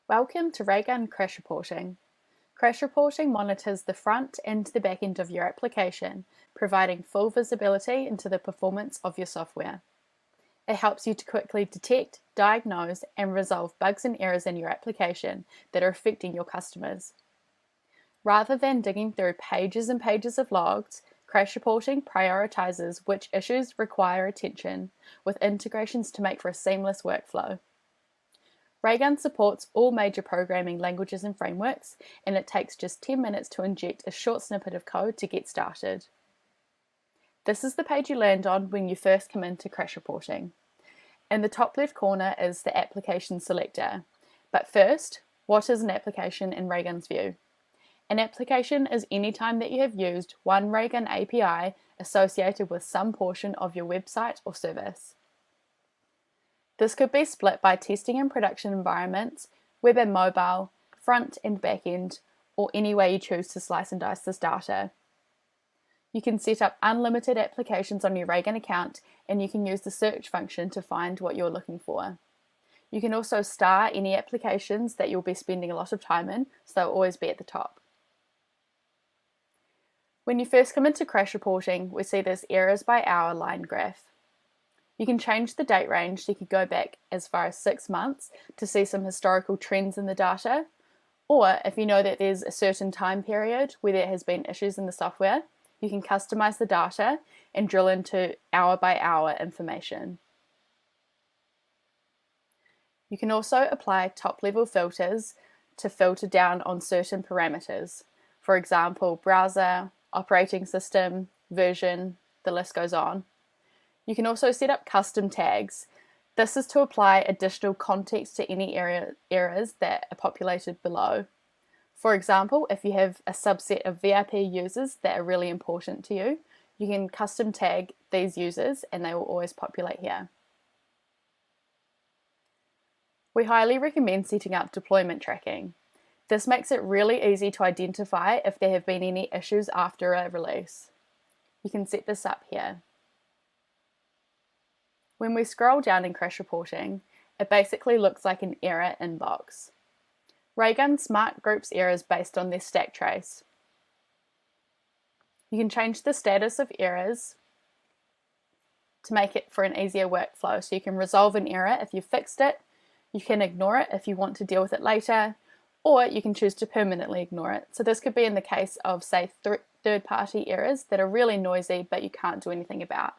Welcome to Raygun Crash Reporting. Crash reporting monitors the front and the back end of your application, providing full visibility into the performance of your software. It helps you to quickly detect, diagnose, and resolve bugs and errors in your application that are affecting your customers. Rather than digging through pages and pages of logs, crash reporting prioritizes which issues require attention, with integrations to make for a seamless workflow. Raygun supports all major programming languages and frameworks, and it takes just 10 minutes to inject a short snippet of code to get started. This is the page you land on when you first come into crash reporting. In the top left corner is the application selector. But first, what is an application in Raygun's view? An application is any time that you have used one Raygun API associated with some portion of your website or service. This could be split by testing and production environments, web and mobile, front and back end, or any way you choose to slice and dice this data. You can set up unlimited applications on your Raygun account, and you can use the search function to find what you're looking for. You can also star any applications that you'll be spending a lot of time in, so they'll always be at the top. When you first come into crash reporting, we see this errors by hour line graph. You can change the date range, so you could go back as far as 6 months to see some historical trends in the data, or if you know that there's a certain time period where there has been issues in the software, you can customize the data and drill into hour by hour information. You can also apply top-level filters to filter down on certain parameters. For example, browser, operating system, version, the list goes on. You can also set up custom tags. This is to apply additional context to any errors that are populated below. For example, if you have a subset of VIP users that are really important to you, you can custom tag these users and they will always populate here. We highly recommend setting up deployment tracking. This makes it really easy to identify if there have been any issues after a release. You can set this up here. When we scroll down in crash reporting, it basically looks like an error inbox. Raygun Smart groups errors based on their stack trace. You can change the status of errors to make it for an easier workflow. So you can resolve an error if you've fixed it, you can ignore it if you want to deal with it later, or you can choose to permanently ignore it. So this could be in the case of, say, third-party errors that are really noisy but you can't do anything about.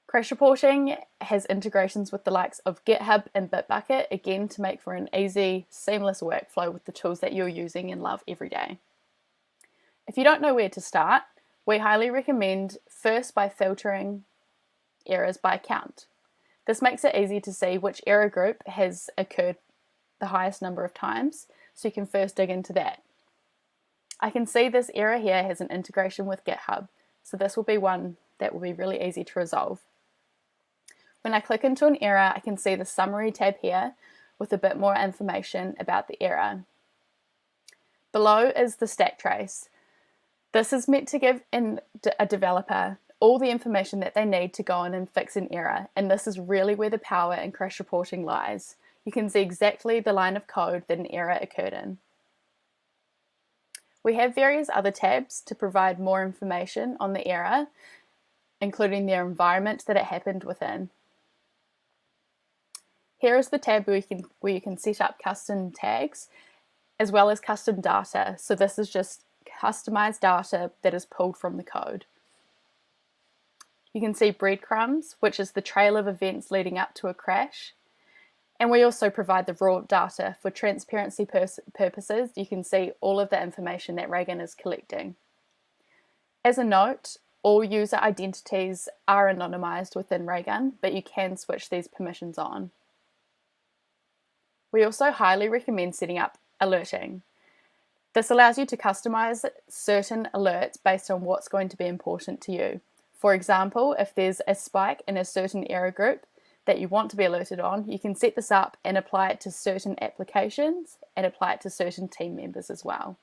Crash reporting has integrations with the likes of GitHub and Bitbucket, again to make for an easy, seamless workflow with the tools that you're using and love every day. If you don't know where to start, we highly recommend first by filtering errors by count. This makes it easy to see which error group has occurred the highest number of times, so you can first dig into that. I can see this error here has an integration with GitHub, so this will be one that will be really easy to resolve. When I click into an error, I can see the summary tab here with a bit more information about the error. Below is the stack trace. This is meant to give a developer all the information that they need to go in and fix an error, and this is really where the power in crash reporting lies. You can see exactly the line of code that an error occurred in. We have various other tabs to provide more information on the error, including their environment that it happened within. Here is the tab where you can set up custom tags as well as custom data. So this is just customized data that is pulled from the code. You can see breadcrumbs, which is the trail of events leading up to a crash. And we also provide the raw data for transparency purposes. You can see all of the information that Raygun is collecting. As a note, all user identities are anonymized within Raygun, but you can switch these permissions on. We also highly recommend setting up alerting. This allows you to customize certain alerts based on what's going to be important to you. For example, if there's a spike in a certain error group that you want to be alerted on, you can set this up and apply it to certain applications and apply it to certain team members as well.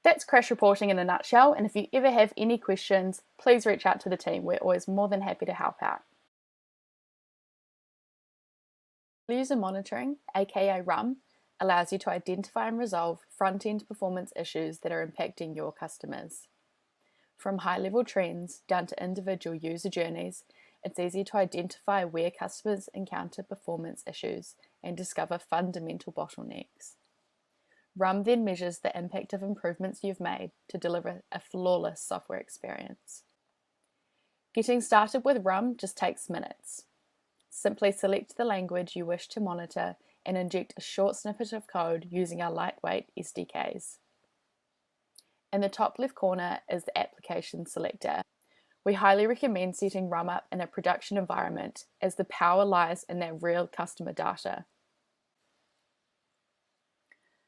That's crash reporting in a nutshell, and if you ever have any questions, please reach out to the team. We're always more than happy to help out. User monitoring, aka RUM, allows you to identify and resolve front-end performance issues that are impacting your customers. From high-level trends down to individual user journeys, it's easy to identify where customers encounter performance issues and discover fundamental bottlenecks. RUM then measures the impact of improvements you've made to deliver a flawless software experience. Getting started with RUM just takes minutes. Simply select the language you wish to monitor and inject a short snippet of code using our lightweight SDKs. In the top left corner is the application selector. We highly recommend setting RUM up in a production environment as the power lies in that real customer data.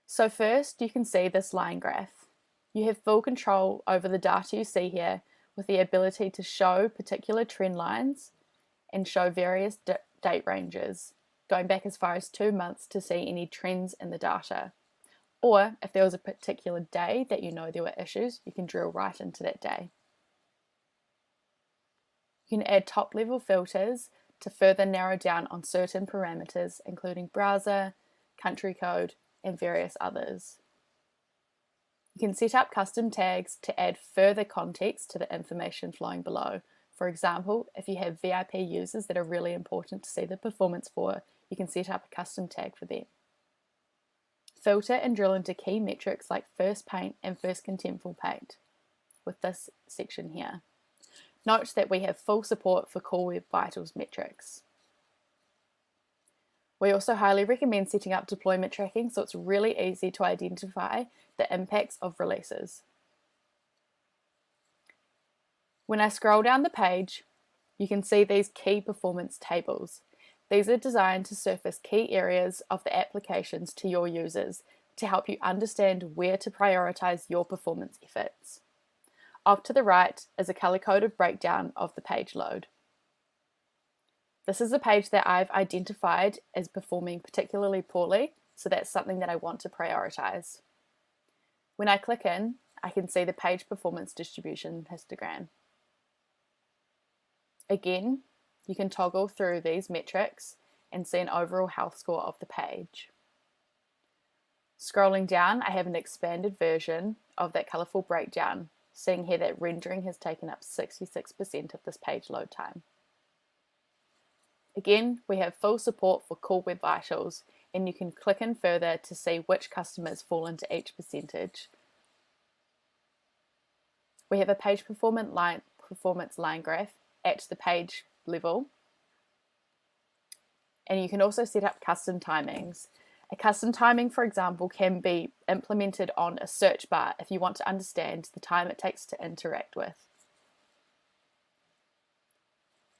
So first, you can see this line graph. You have full control over the data you see here with the ability to show particular trend lines and show various date ranges, going back as far as 2 months to see any trends in the data. Or if there was a particular day that you know there were issues, you can drill right into that day. You can add top-level filters to further narrow down on certain parameters, including browser, country code, and various others. You can set up custom tags to add further context to the information flowing below. For example, if you have VIP users that are really important to see the performance for, you can set up a custom tag for them. Filter and drill into key metrics like first paint and first contentful paint with this section here. Note that we have full support for Core Web Vitals metrics. We also highly recommend setting up deployment tracking so it's really easy to identify the impacts of releases. When I scroll down the page, you can see these key performance tables. These are designed to surface key areas of the applications to your users to help you understand where to prioritize your performance efforts. Off to the right is a color-coded breakdown of the page load. This is a page that I've identified as performing particularly poorly, so that's something that I want to prioritize. When I click in, I can see the page performance distribution histogram. Again, you can toggle through these metrics and see an overall health score of the page. Scrolling down, I have an expanded version of that colourful breakdown, seeing here that rendering has taken up 66% of this page load time. Again, we have full support for Core Web Vitals, and you can click in further to see which customers fall into each percentage. We have a page performance line graph at the page level, and you can also set up custom timings. A custom timing, for example, can be implemented on a search bar if you want to understand the time it takes to interact with.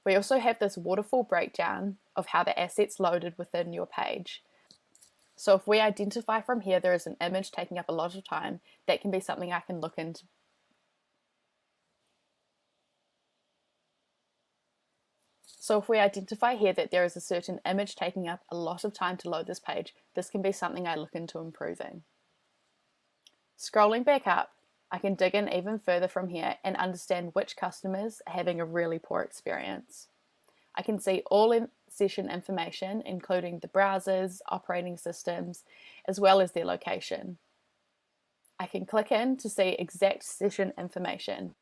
We also have this waterfall breakdown of how the assets loaded within your page. So if we identify from here there is an image taking up a lot of time, that can be something I can look into. So if we identify here that there is a certain image taking up a lot of time to load this page, this can be something I look into improving. Scrolling back up, I can dig in even further from here and understand which customers are having a really poor experience. I can see all session information, including the browsers, operating systems, as well as their location. I can click in to see exact session information,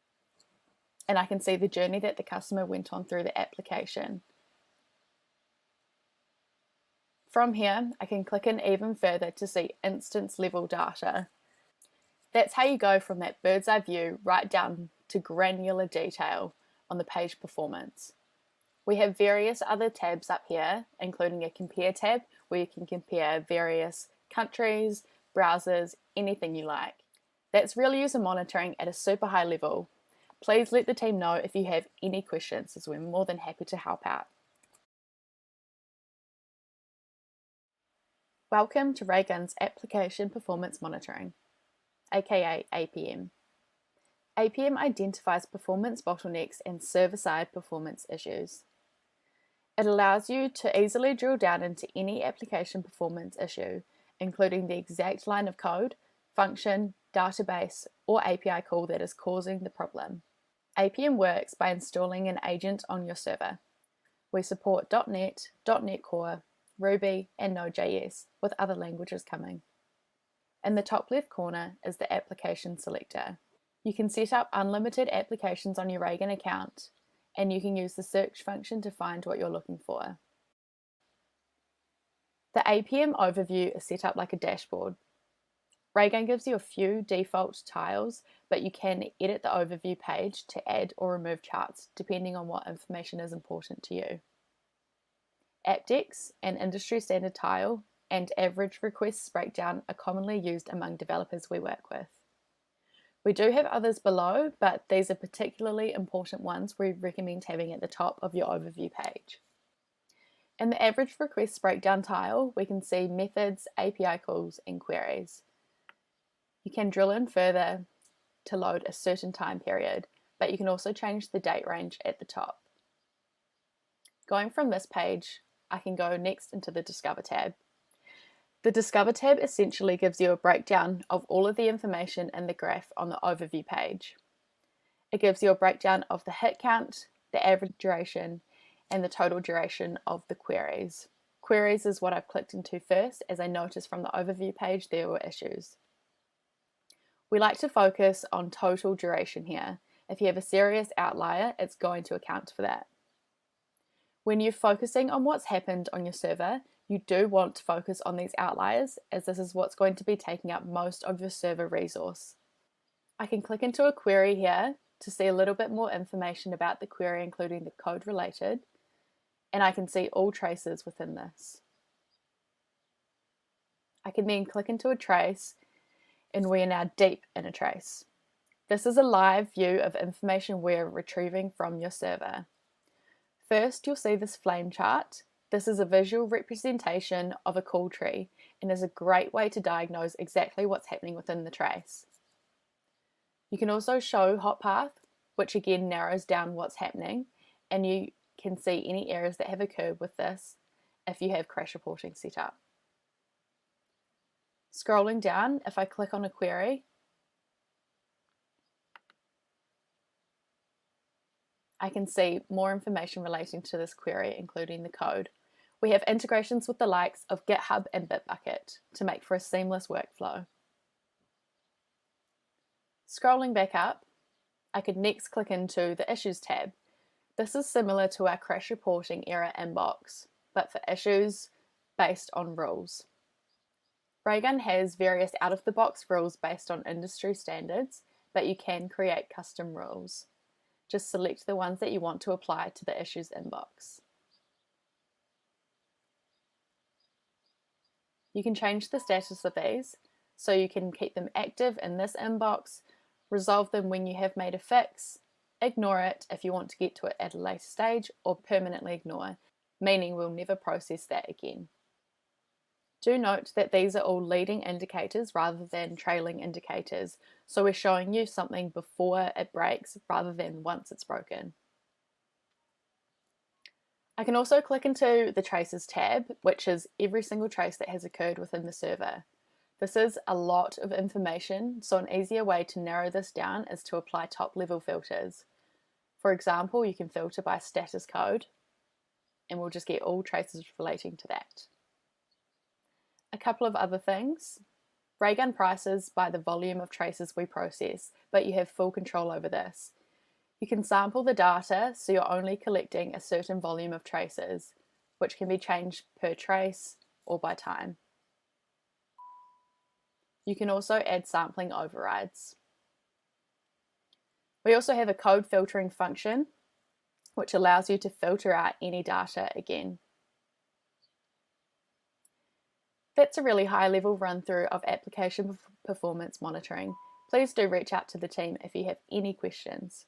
and I can see the journey that the customer went on through the application. From here, I can click in even further to see instance level data. That's how you go from that bird's eye view right down to granular detail on the page performance. We have various other tabs up here, including a compare tab where you can compare various countries, browsers, anything you like. That's real user monitoring at a super high level. Please let the team know if you have any questions, as we're more than happy to help out. Welcome to Raygun's Application Performance Monitoring, aka APM. APM identifies performance bottlenecks and server-side performance issues. It allows you to easily drill down into any application performance issue, including the exact line of code, function, database, or API call that is causing the problem. APM works by installing an agent on your server. We support .NET, .NET Core, Ruby, and Node.js, with other languages coming. In the top left corner is the application selector. You can set up unlimited applications on your Raygun account, and you can use the search function to find what you're looking for. The APM overview is set up like a dashboard. Raygun gives you a few default tiles, but you can edit the overview page to add or remove charts depending on what information is important to you. AppDex, an industry standard tile, and average requests breakdown are commonly used among developers we work with. We do have others below, but these are particularly important ones we recommend having at the top of your overview page. In the average requests breakdown tile, we can see methods, API calls, and queries. You can drill in further to load a certain time period, but you can also change the date range at the top. Going from this page, I can go next into the Discover tab. The Discover tab essentially gives you a breakdown of all of the information in the graph on the overview page. It gives you a breakdown of the hit count, the average duration, and the total duration of the queries. Queries is what I've clicked into first, as I noticed from the overview page there were issues. We like to focus on total duration here. If you have a serious outlier, it's going to account for that. When you're focusing on what's happened on your server, you do want to focus on these outliers, as this is what's going to be taking up most of your server resource. I can click into a query here to see a little bit more information about the query, including the code related, and I can see all traces within this. I can then click into a trace, and we are now deep in a trace. This is a live view of information we're retrieving from your server. First, you'll see this flame chart. This is a visual representation of a call tree and is a great way to diagnose exactly what's happening within the trace. You can also show hot path, which again narrows down what's happening, and you can see any errors that have occurred with this if you have crash reporting set up. Scrolling down, if I click on a query, I can see more information relating to this query, including the code. We have integrations with the likes of GitHub and Bitbucket to make for a seamless workflow. Scrolling back up, I could next click into the Issues tab. This is similar to our crash reporting error inbox, but for issues based on rules. Raygun has various out-of-the-box rules based on industry standards, but you can create custom rules. Just select the ones that you want to apply to the issues inbox. You can change the status of these, so you can keep them active in this inbox, resolve them when you have made a fix, ignore it if you want to get to it at a later stage, or permanently ignore, meaning we'll never process that again. Do note that these are all leading indicators rather than trailing indicators, so we're showing you something before it breaks rather than once it's broken. I can also click into the Traces tab, which is every single trace that has occurred within the server. This is a lot of information, so an easier way to narrow this down is to apply top-level filters. For example, you can filter by status code, and we'll just get all traces relating to that. A couple of other things. Raygun prices by the volume of traces we process, but you have full control over this. You can sample the data so you're only collecting a certain volume of traces, which can be changed per trace or by time. You can also add sampling overrides. We also have a code filtering function, which allows you to filter out any data again. That's a really high-level run-through of application performance monitoring. Please do reach out to the team if you have any questions.